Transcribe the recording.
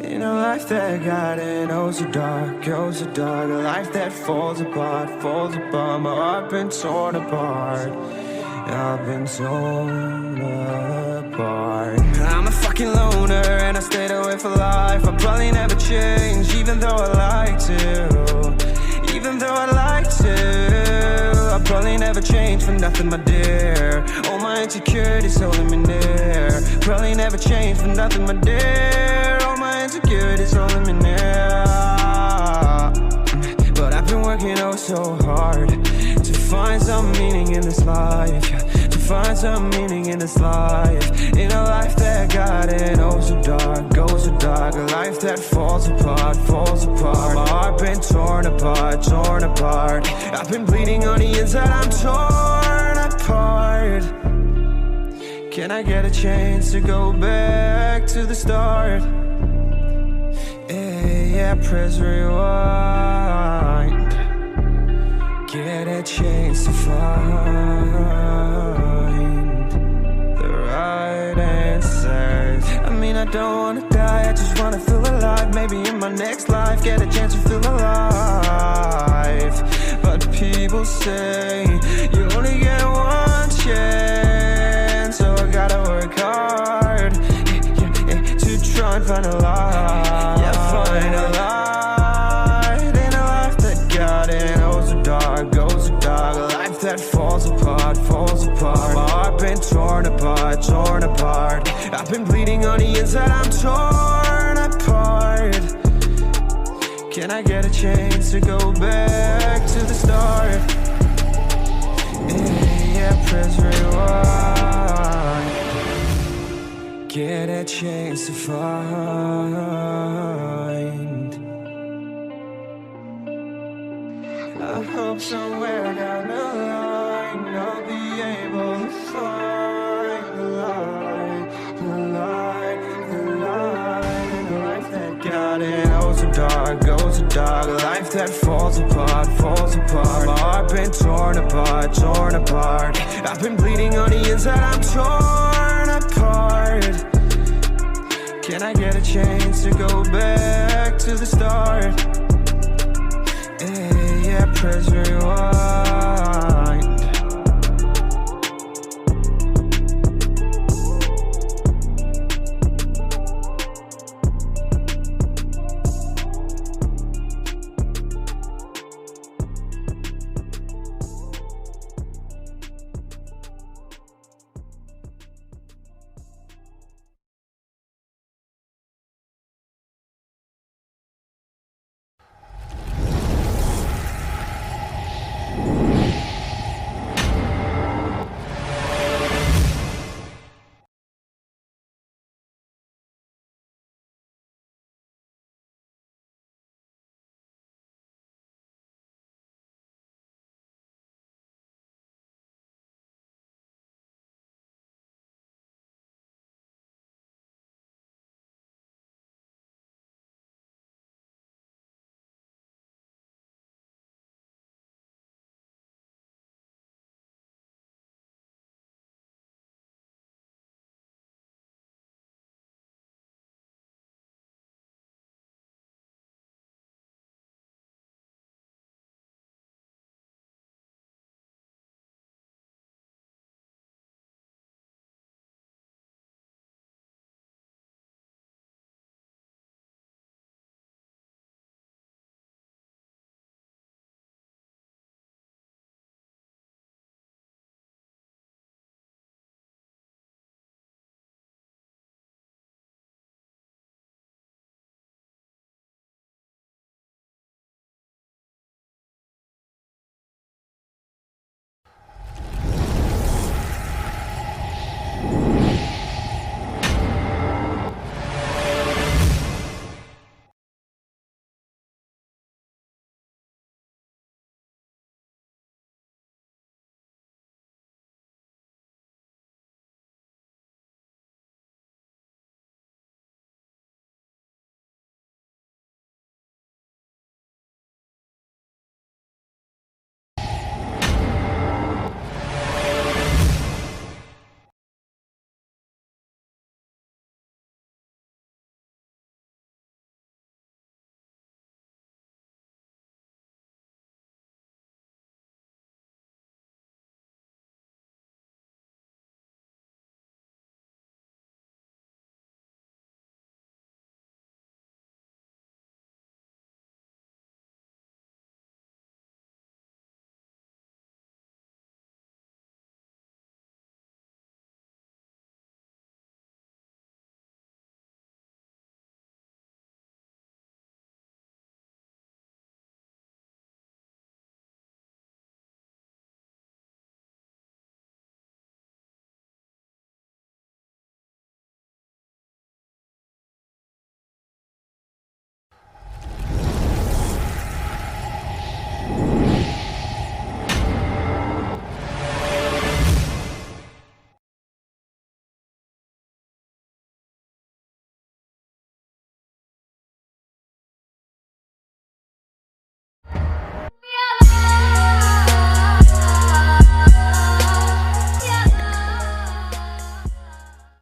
In a life that got it, oh so dark, oh so dark. A life that falls apart, falls apart. My heart been torn apart, I've been torn apart. I'm a fucking loner and I stayed away for life. I'll probably never change, even though I like to. Even though I like to, I'll probably never change for nothing, my dear. All my insecurities holding me near. Probably never change for nothing, my dear. All my insecurities holding me near. But I've been working oh so hard to find some meaning in this life, to find some meaning in this life. In a life that got it oh so dark, oh so dark. A life that falls apart, falls apart. My heart been torn apart, torn apart. I've been bleeding on the inside, I'm torn apart. Can I get a chance to go back to the start? Yeah, press rewind. Get a chance to find the right answers. I mean, I don't wanna die, I just wanna feel alive. Maybe in my next life, get a chance to feel alive. But people say you only get one chance, so I gotta work hard to try and find a light. Yeah, find a light in a life that got it oh so dark, oh so dark. A life that falls apart, falls apart. My heart been torn apart, torn apart. I've been bleeding on the inside, I'm torn apart. Can I get a chance to go back to the start? Yeah, press rewind. Get a chance to find. I hope somewhere down the line I'll be able to find the light, the light, the light. In a life that got it oh so dark, oh so dark. A life that falls apart, falls apart. My heart been torn apart, torn apart. I've been bleeding on the inside, I'm torn apart. Can I get a chance to go back to the start? Yeah, press rewind.